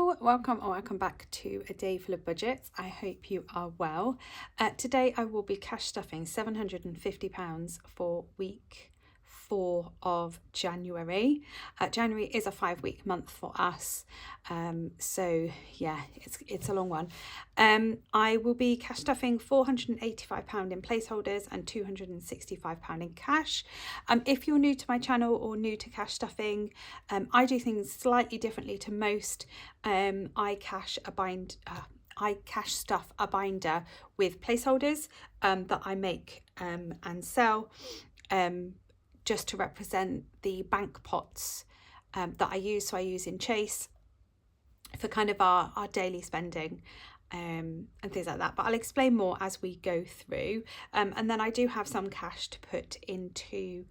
Hello, welcome or welcome back to A Day Full of Budgets. I hope you are well. Today I will be cash stuffing £750 for week 4 of January. January is a 5-week month for us, so yeah, it's a long one. I will be cash stuffing £485 in placeholders and £265 in cash. If you're new to my channel or new to cash stuffing, I do things slightly differently to most. I cash stuff a binder with placeholders that I make and sell, just to represent the bank pots that I use. So I use in Chase for kind of our daily spending and things like that. But I'll explain more as we go through. And then I do have some cash to put into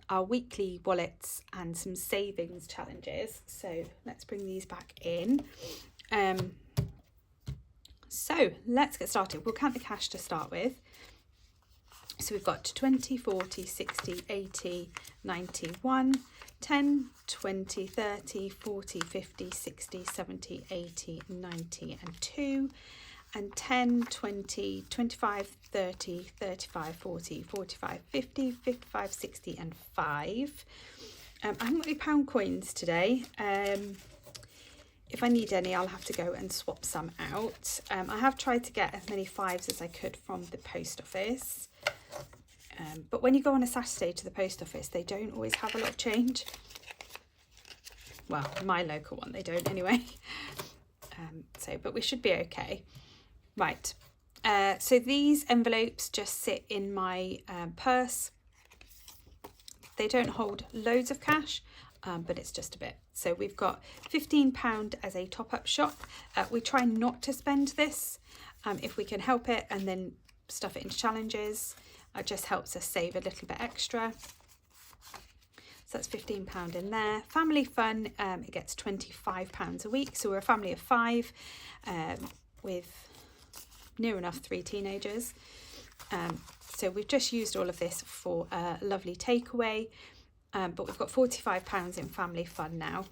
our weekly wallets and some savings challenges. So let's bring these back in. So let's get started. We'll count the cash to start with. So we've got 20, 40, 60, 80, 90, 1, 10, 20, 30, 40, 50, 60, 70, 80, 90 and 2, and 10, 20, 25, 30, 35, 40, 45, 50, 55, 60 and 5. I haven't got any pound coins today. If I need any, I'll have to go and swap some out. I have tried to get as many 5s as I could from the post office. But when you go on a Saturday to the post office, they don't always have a lot of change. Well, my local one, they don't anyway. But we should be okay. Right. So these envelopes just sit in my purse. They don't hold loads of cash, but it's just a bit. So we've got £15 as a top-up shop. We try not to spend this if we can help it, and then stuff it into challenges. It just helps us save a little bit extra. So that's £15 in there. Family fun, it gets £25 a week. So we're a family of 5 with near enough 3 teenagers. So we've just used all of this for a lovely takeaway. But we've got £45 in family fun now.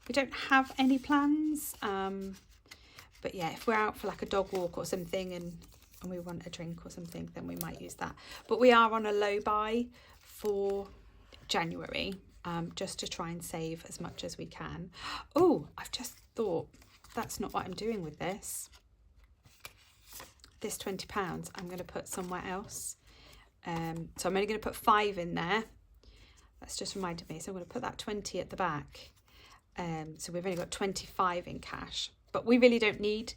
We don't have any plans. But yeah, if we're out for like a dog walk or something and we want a drink or something, then we might use that. But we are on a low buy for January, just to try and save as much as we can. Oh, I've just thought that's not what I'm doing with this. This £20 I'm going to put somewhere else. So I'm only going to put 5 in there. That's just reminded me. So I'm going to put that 20 at the back. So we've only got 25 in cash, but we really don't need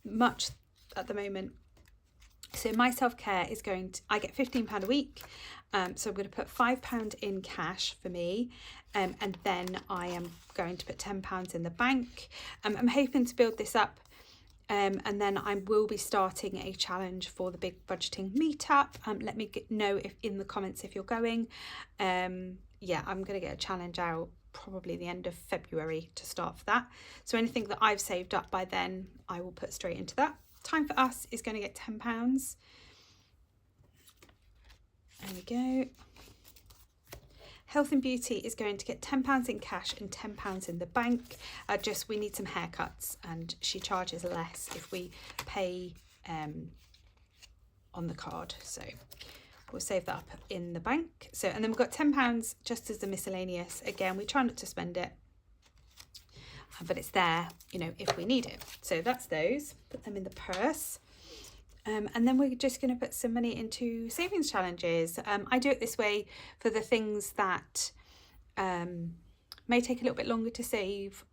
much at the moment. So my self-care is I get £15 a week. So I'm going to put £5 in cash for me. And then I am going to put £10 in the bank. I'm hoping to build this up. And then I will be starting a challenge for the big budgeting meetup. Let me know in the comments if you're going. Yeah, I'm going to get a challenge out probably the end of February to start for that. So anything that I've saved up by then, I will put straight into that. Time for us is going to get £10. There we go. Health and beauty is going to get £10 in cash and £10 in the bank. We need some haircuts, and she charges less if we pay on the card. So we'll save that up in the bank. So, and then we've got £10 just as the miscellaneous. Again, we try not to spend it, but it's there, if we need it. So that's those. Put them in the purse. And then we're just going to put some money into savings challenges. I do it this way for the things that may take a little bit longer to save,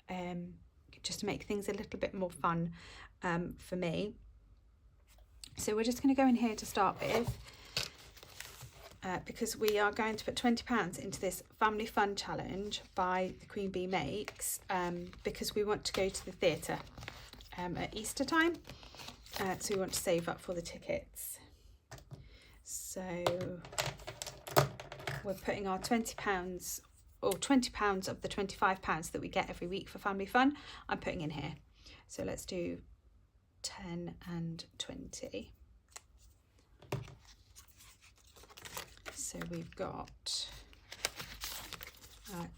just to make things a little bit more fun for me. So we're just going to go in here to start with, because we are going to put £20 into this family fun challenge by the Queen Bee Makes, because we want to go to the theatre at Easter time. So we want to save up for the tickets. So we're putting our £20 or £20 of the £25 that we get every week for family fun, I'm putting in here. So let's do 10 and 20. So we've got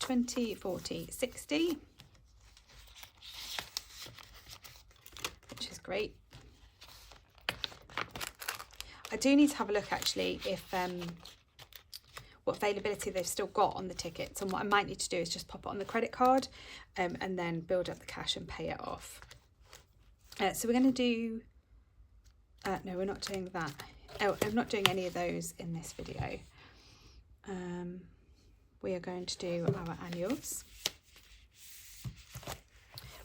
20, 40, 60. great. I do need to have a look actually if what availability they've still got on the tickets, and what I might need to do is just pop it on the credit card and then build up the cash and pay it off. So we're going to do, no, we're not doing that. Oh, I'm not doing any of those in this video. We are going to do our annuals.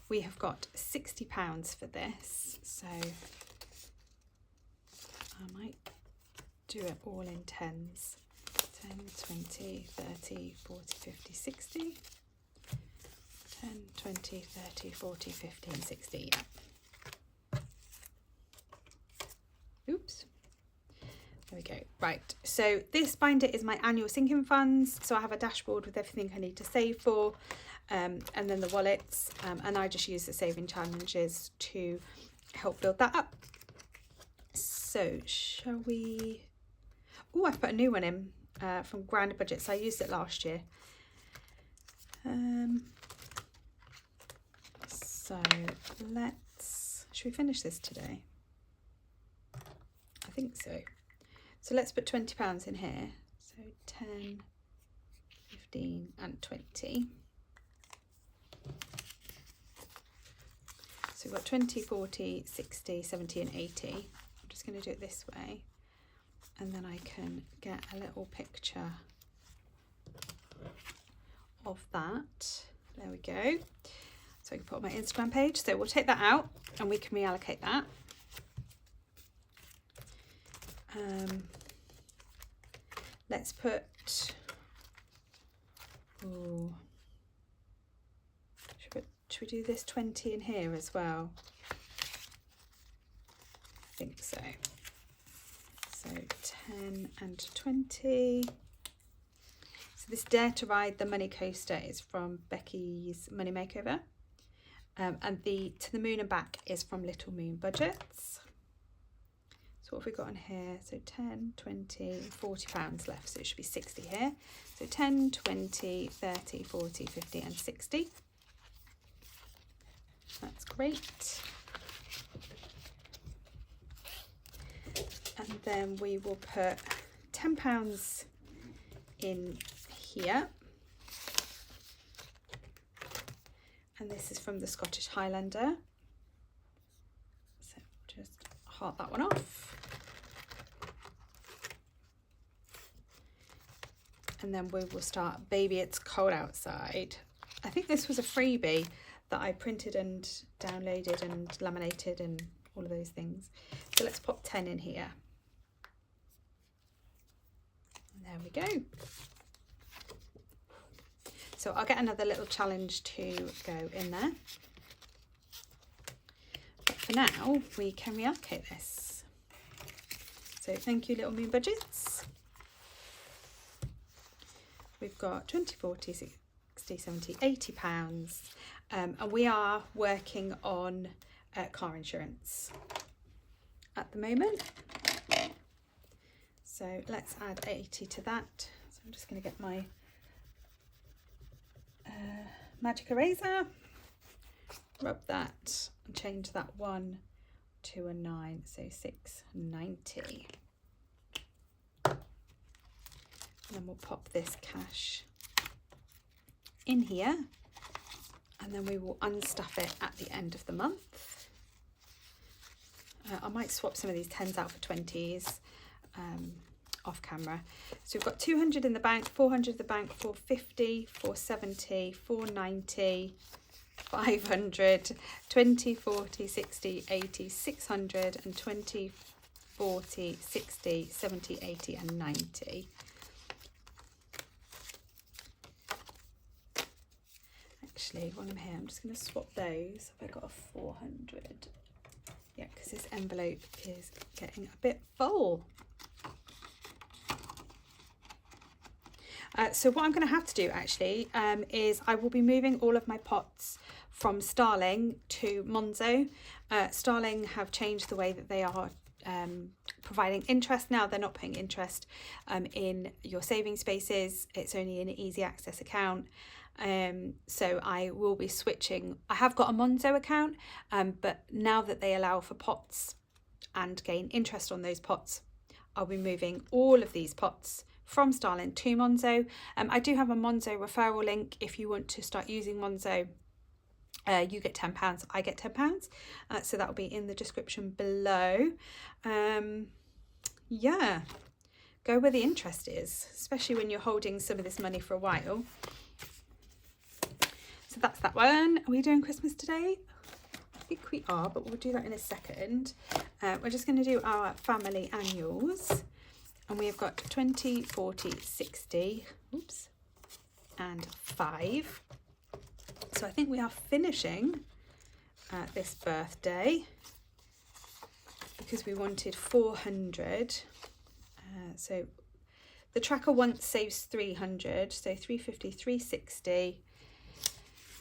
We have got £60 for this, so I might do it all in tens. 10, 20, 30, 40, 50, 60. 10, 20, 30, 40, 50 and 60, yeah. Oops. There we go. Right, so this binder is my annual sinking funds. So I have a dashboard with everything I need to save for, and then the wallets, and I just use the saving challenges to help build that up. So shall we, oh, I've put a new one in from Grand Budgets. I used it last year. So should we finish this today? I think so. So let's put £20 in here. So 10, 15 and 20. So we've got 20, 40, 60, 70 and 80. I'm just going to do it this way. And then I can get a little picture of that. There we go. So I can put on my Instagram page. So we'll take that out and we can reallocate that. Let's put, ooh, should we do this 20 in here as well? I think so. So 10 and 20. So this Dare to Ride the Money Coaster is from Becky's Money Makeover. And the To the Moon and Back is from Little Moon Budgets. So what have we got on here? So 10, 20, £40 left. So it should be 60 here. So 10, 20, 30, 40, 50 and 60. That's great. And then we will put £10 in here. And this is from the Scottish Highlander. So just heart that one off. And then we will start Baby It's Cold Outside. I think this was a freebie that I printed and downloaded and laminated and all of those things. So let's pop 10 in here. And there we go. So I'll get another little challenge to go in there. But for now, we can reallocate this. So thank you, Little Moon Budgets. We've got 20, 40, 60, 70, £80. And we are working on car insurance at the moment. So let's add 80 to that. So I'm just going to get my magic eraser, rub that and change that 1 to a 9, so 690. And then we'll pop this cash in here, and then we will unstuff it at the end of the month. I might swap some of these 10s out for 20s off camera. So we've got 200 in the bank, 400 in the bank, 450, 470, 490, 500, 20, 40, 60, 80, 600 and 20, 40, 60, 70, 80 and 90. Actually, while I'm here, I'm just going to swap those. Have I got a 400? Yeah, because this envelope is getting a bit full. So what I'm going to have to do actually is I will be moving all of my pots from Starling to Monzo. Starling have changed the way that they are providing interest now. They're not putting interest in your saving spaces. It's only an easy access account. So I will be switching. I have got a Monzo account, but now that they allow for pots and gain interest on those pots, I'll be moving all of these pots from Starling to Monzo. I do have a Monzo referral link. If you want to start using Monzo, you get £10, I get £10. So that will be in the description below. Yeah, go where the interest is, especially when you're holding some of this money for a while. So that's that one. Are we doing Christmas today? I think we are, but we'll do that in a second. We're just going to do our family annuals. And we have got 20, 40, 60, oops, and 5. So I think we are finishing this birthday because we wanted 400. So the tracker once saves 300, so 350, 360.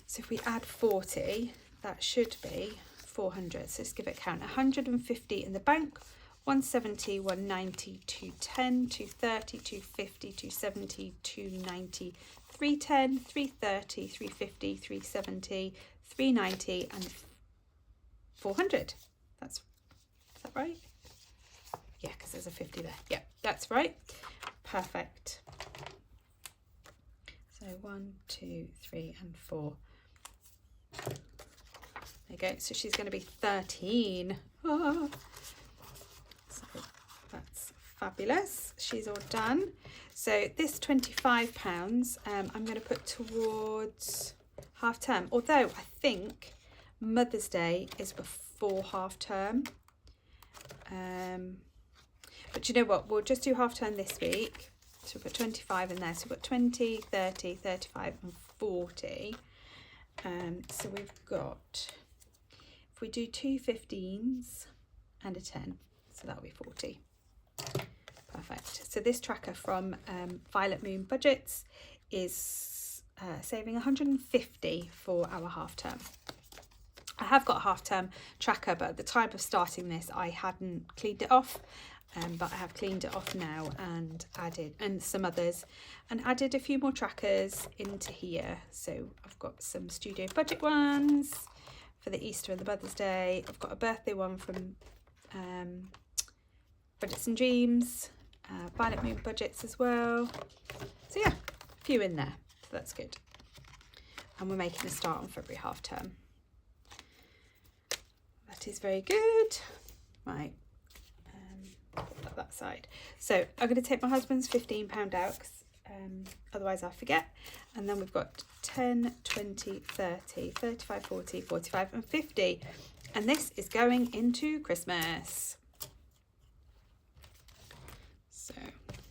So if we add 40, that should be 400. So let's give it a count. 150 in the bank, 170, 190, 210, 230, 250, 270, 290, 310, 330, 350, 370, 390, and 400. Is that right? Yeah, because there's a 50 there. Yeah, that's right. Perfect. So 1, 2, 3, and 4. There you go. So she's going to be 13. Oh. So that's fabulous. She's all done. So this £25, I'm going to put towards half term. Although I think Mother's Day is before half term. But you know what? We'll just do half term this week. So we've got 25 in there. So we've got 20, 30, 35 and 40. So we've got, if we do 2 15s and a 10, so that'll be 40. Perfect. So this tracker from Violet Moon Budgets is saving 150 for our half term. I have got a half term tracker, but at the time of starting this, I hadn't cleaned it off. But I have cleaned it off now and added, and some others, and added a few more trackers into here. So I've got some studio budget ones for the Easter and the Mother's Day. I've got a birthday one from Budgets and Dreams, Violet Moon Budgets as well. So yeah, a few in there, so that's good. And we're making a start on February half term. That is very good. Right. Put that side. So I'm going to take my husband's £15 out because otherwise I forget. And then we've got 10, 20, 30, 35, 40, 45 and 50. And this is going into Christmas. So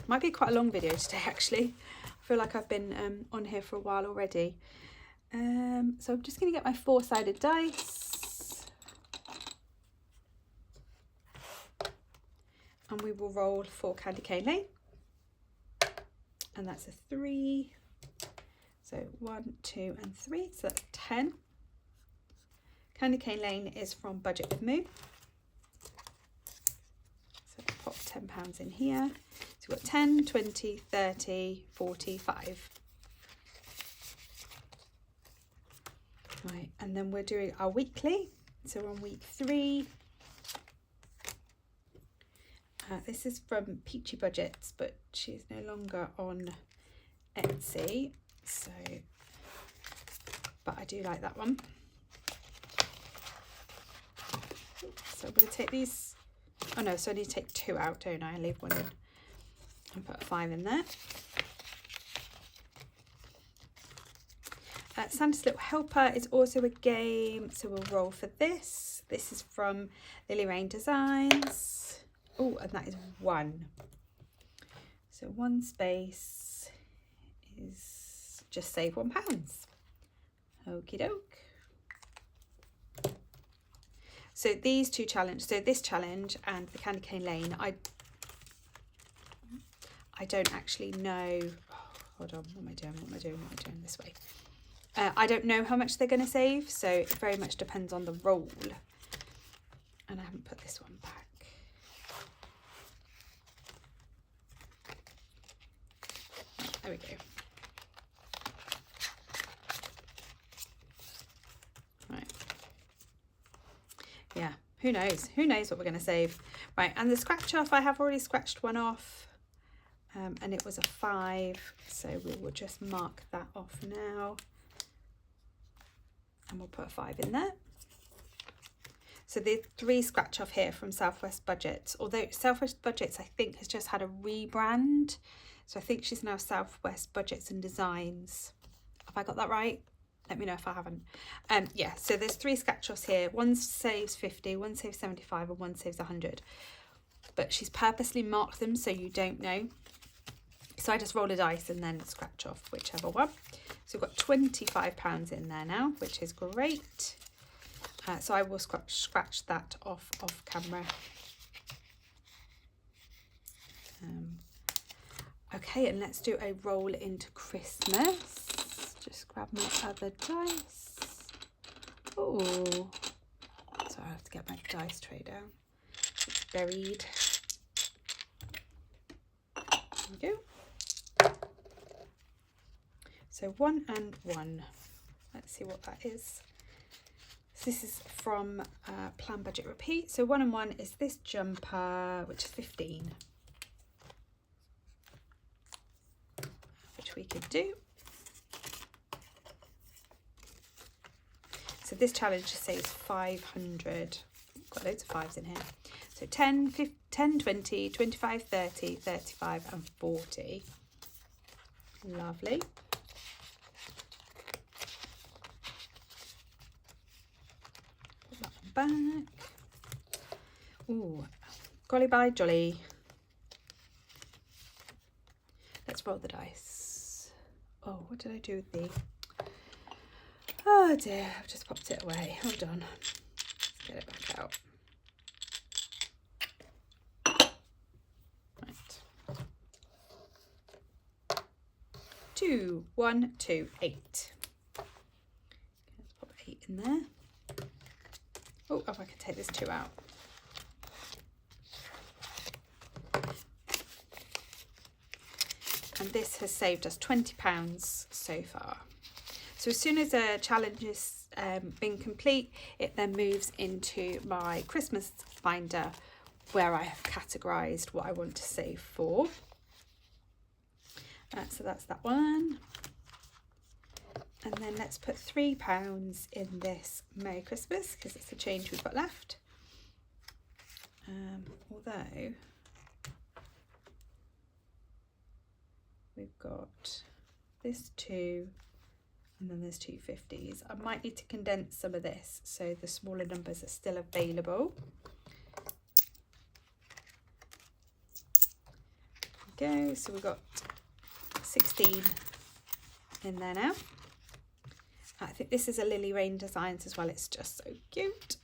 might be quite a long video today actually. I feel like I've been on here for a while already. So I'm just going to get my 4-sided dice. And we will roll for Candy Cane Lane. And that's a 3. So 1, 2 and 3. So that's 10. Candy Cane Lane is from Budget with Moo. So pop £10 in here. So we've got 10, 20, 30, 45. Right, and then we're doing our weekly. So we're on week 3. This is from Peachy Budgets, but she's no longer on Etsy. So, but I do like that one. So I'm going to take these. Oh no, so I need to take 2 out, don't I? I leave 1 in and put a 5 in there. Santa's Little Helper is also a game, so we'll roll for this. This is from Lily Rain Designs. Oh, and that is 1. So 1 space is just save £1. Okie doke. So these two challenges, so this challenge and the Candy Cane Lane, I don't actually know. Oh, hold on, what am I doing? What am I doing? What am I doing this way? I don't know how much they're going to save, so it very much depends on the roll. And I haven't put this one back. There we go. yeah, who knows what we're going to save. Right, and the scratch off, I have already scratched one off, and it was a 5, so we will just mark that off now, and we'll put a 5 in there. So the 3 scratch off here from Southwest Budgets, although Southwest Budgets I think has just had a rebrand, so I think she's now Southwest Budgets and Designs. Have I got that right? Let me know if I haven't. Yeah, so there's 3 scratch offs here. One saves 50, one saves 75, and one saves 100. But she's purposely marked them so you don't know. So I just roll a dice and then scratch off whichever one. So we've got £25 in there now, which is great. So I will scratch that off camera. Okay, and let's do a roll into Christmas. Just grab my other dice. Oh, so I have to get my dice tray down. It's buried. There we go. So 1 and 1. Let's see what that is. So this is from Plan Budget Repeat. So 1 and 1 is this jumper, which is 15, which we could do. So this challenge says 500. Got loads of 5s in here. So 10, 20, 25, 30, 35 and 40. Lovely. Put that one back. Ooh, golly by jolly. Let's roll the dice. Oh, what did I do with the... Oh dear, I've just popped it away. Hold on. Let's get it back out. Right. 2, 1, 2, 8. Let's pop 8 in there. Oh, I can take this 2 out. And this has saved us £20 so far. So as soon as a challenge has been complete, it then moves into my Christmas binder where I have categorised what I want to save for. So that's that one. And then let's put £3 in this Merry Christmas because it's the change we've got left. Although we've got this 2. And then there's 2 50s. I might need to condense some of this so the smaller numbers are still available. There we go. So we've got 16 in there now. I think this is a Lily Rain Designs as well. It's just so cute.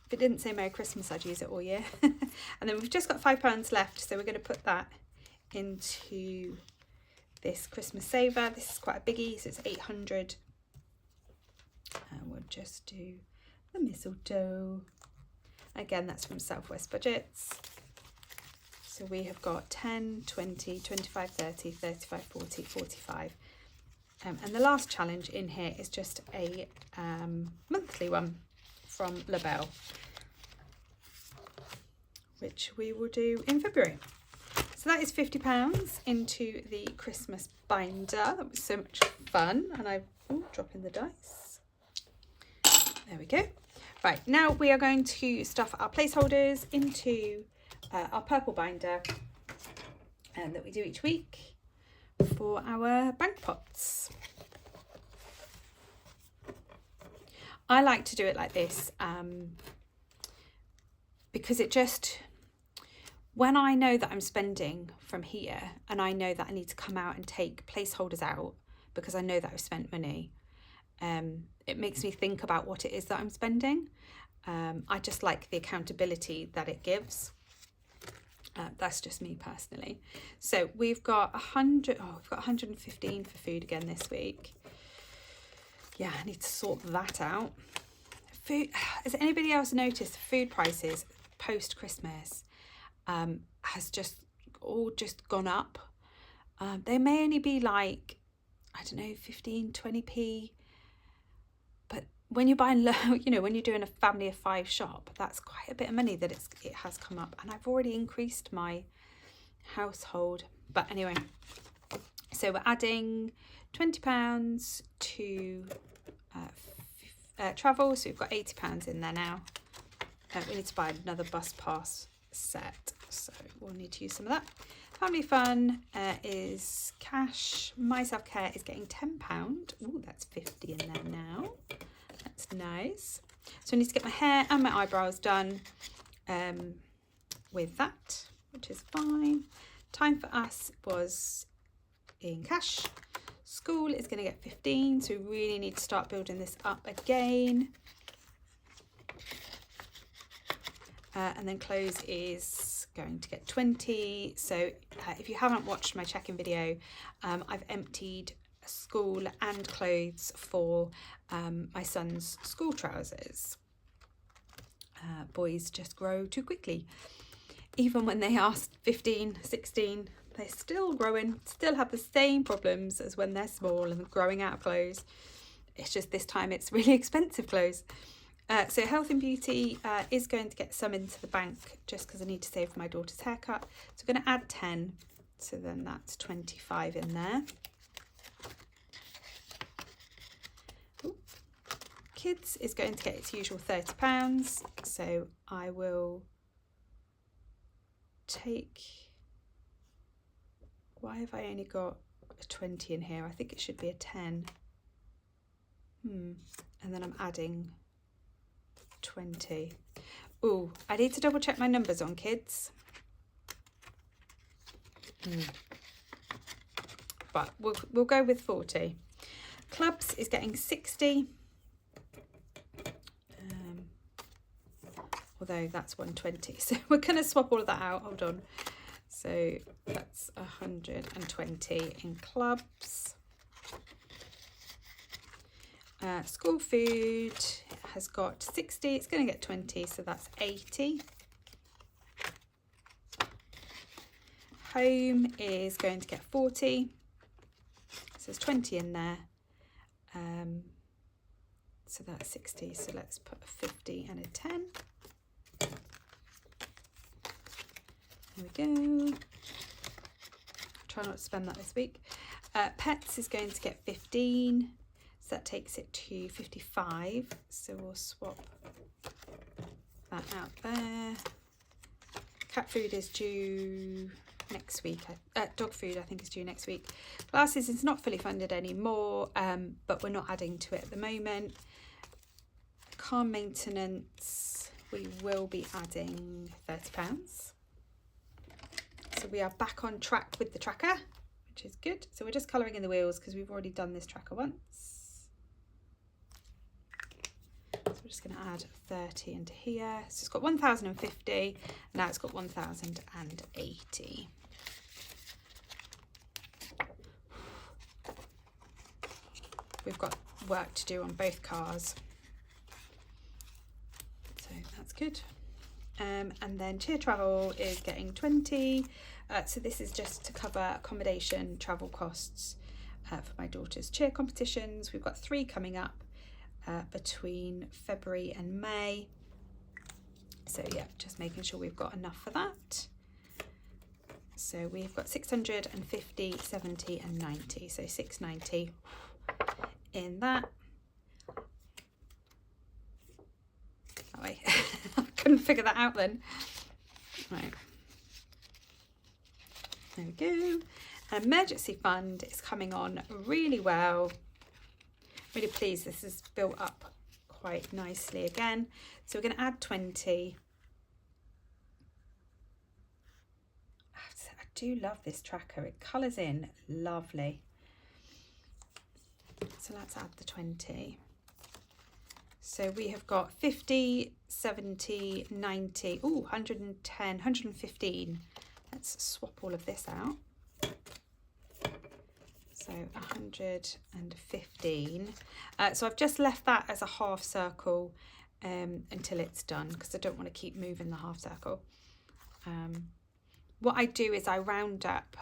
If it didn't say Merry Christmas, I'd use it all year. And then we've just got £5 left. So we're going to put that into this Christmas saver. This is quite a biggie, so it's 800. And we'll just do the mistletoe. Again, that's from Southwest Budgets. So we have got 10, 20, 25, 30, 35, 40, 45. And the last challenge in here is just a monthly one from Labelle, which we will do in February. So that is £50 into the Christmas binder. That was so much fun. And I'm dropping the dice. There we go. Right, now we are going to stuff our placeholders into our purple binder that we do each week for our bank pots. I like to do it like this because it just... When I know that I'm spending from here and I know that I need to come out and take placeholders out because I know that I've spent money, it makes me think about what it is that I'm spending. I just like the accountability that it gives. That's just me personally. So we've got 100, we've got 115 for food again this week. Yeah, I need to sort that out. Food, has anybody else noticed food prices post-Christmas has just gone up? They may only be like, I don't know, 15, 20p, but when you're buying you know, when you're doing a family of 5 shop, that's quite a bit of money that it has come up, and I've already increased my household. But anyway, so we're adding £20 to travel, so we've got £80 in there now. We need to buy another bus pass set, so we'll need to use some of that. Family fun is cash. My self-care is getting £10. Ooh, that's 50 in there now. That's nice. So I need to get my hair and my eyebrows done with that, which is fine. Time for us was in cash. School is going to get 15, so we really need to start building this up again. And then clothes is going to get 20. So if you haven't watched my check-in video, I've emptied school and clothes for my son's school trousers. Boys just grow too quickly. Even when they are 15, 16, they're still growing, still have the same problems as when they're small and growing out of clothes. It's just this time it's really expensive clothes. So health and beauty is going to get some into the bank just because I need to save for my daughter's haircut. So I'm going to add 10, so then that's 25 in there. Ooh. Kids is going to get its usual £30, so I will take, why have I only got a 20 in here? I think it should be a 10. And then I'm adding 20. Oh, I need to double check my numbers on kids. But we'll go with 40. Clubs is getting 60. Although that's 120, so we're going to swap all of that out. Hold on. So that's 120 in clubs. School food has got 60, it's going to get 20, so that's 80. Home is going to get 40, so there's 20 in there. So that's 60, so let's put a 50 and a 10. There we go. Try not to spend that this week. Pets is going to get 15. So that takes it to 55. So we'll swap that out there. Cat food is due next week. Dog food I think is due next week. Glasses is not fully funded anymore, but we're not adding to it at the moment. Car maintenance, we will be adding £30. So we are back on track with the tracker, which is good. So we're just colouring in the wheels because we've already done this tracker once. So we're just going to add 30 into here. So it's got 1,050. Now it's got 1,080. We've got work to do on both cars. So that's good. And then cheer travel is getting 20. So this is just to cover accommodation, travel costs for my daughter's cheer competitions. We've got 3 coming up between February and May. So yeah, just making sure we've got enough for that. So we've got 650, 70 and 90. So 690 in that. That way. I couldn't figure that out then. Right. There we go. An emergency fund is coming on really well. Really pleased this is built up quite nicely again. So we're going to add 20. I do love this tracker. It colours in lovely. So let's add the 20. So we have got 50, 70, 90, 110, 115. Let's swap all of this out. So 115. So I've just left that as a half circle until it's done because I don't want to keep moving the half circle. what I do is I round up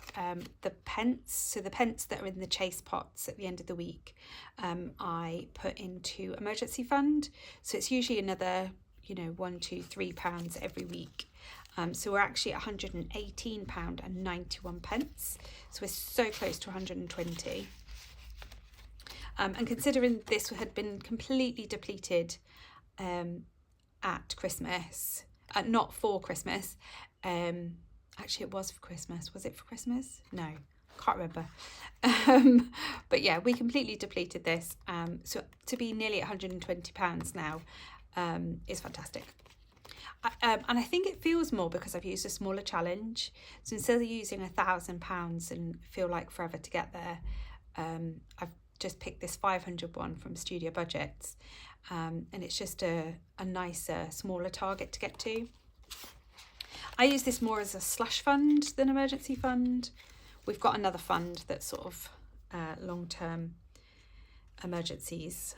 the pence, so the pence that are in the chase pots at the end of the week, I put into emergency fund. So it's usually another, you know, £1, £2, £3 every week. So we're actually at £118.91. So we're so close to 120. And considering this had been completely depleted at Christmas, not for Christmas, actually it was for Christmas. Was it for Christmas? No, can't remember. But yeah, we completely depleted this. So to be nearly £120 now is fantastic. And I think it feels more because I've used a smaller challenge. So instead of using £1,000 and feel like forever to get there, I've just picked this 500 one from Studio Budgets. And it's just a nicer, smaller target to get to. I use this more as a slush fund than emergency fund. We've got another fund that's sort of long-term emergencies.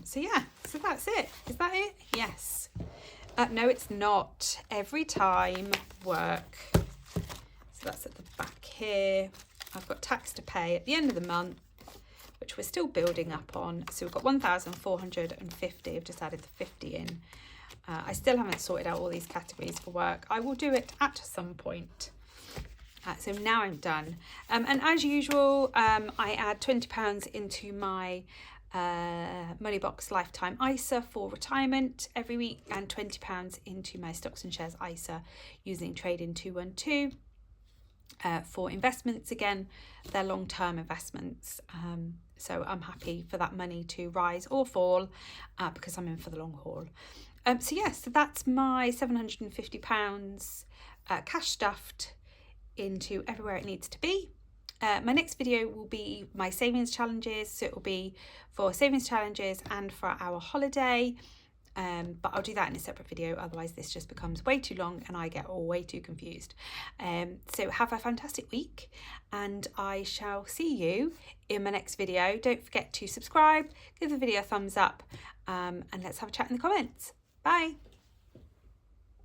So yeah, so that's it. Is that it? Yes. No, it's not. Every time work. So that's at the back here. I've got tax to pay at the end of the month, which we're still building up on. So we've got 1,450. I've just added the 50 in. I still haven't sorted out all these categories for work. I will do it at some point. So now I'm done. And as usual, I add £20 into my Moneybox Lifetime ISA for retirement every week, and £20 into my Stocks and Shares ISA using Trading 212 for investments. Again, they're long-term investments. So I'm happy for that money to rise or fall because I'm in for the long haul. So yes, so that's my £750 cash stuffed into everywhere it needs to be. My next video will be my savings challenges, so it will be for savings challenges and for our holiday, but I'll do that in a separate video, otherwise this just becomes way too long and I get way too confused. So have a fantastic week, and I shall see you in my next video. Don't forget to subscribe, give the video a thumbs up, and let's have a chat in the comments. Bye.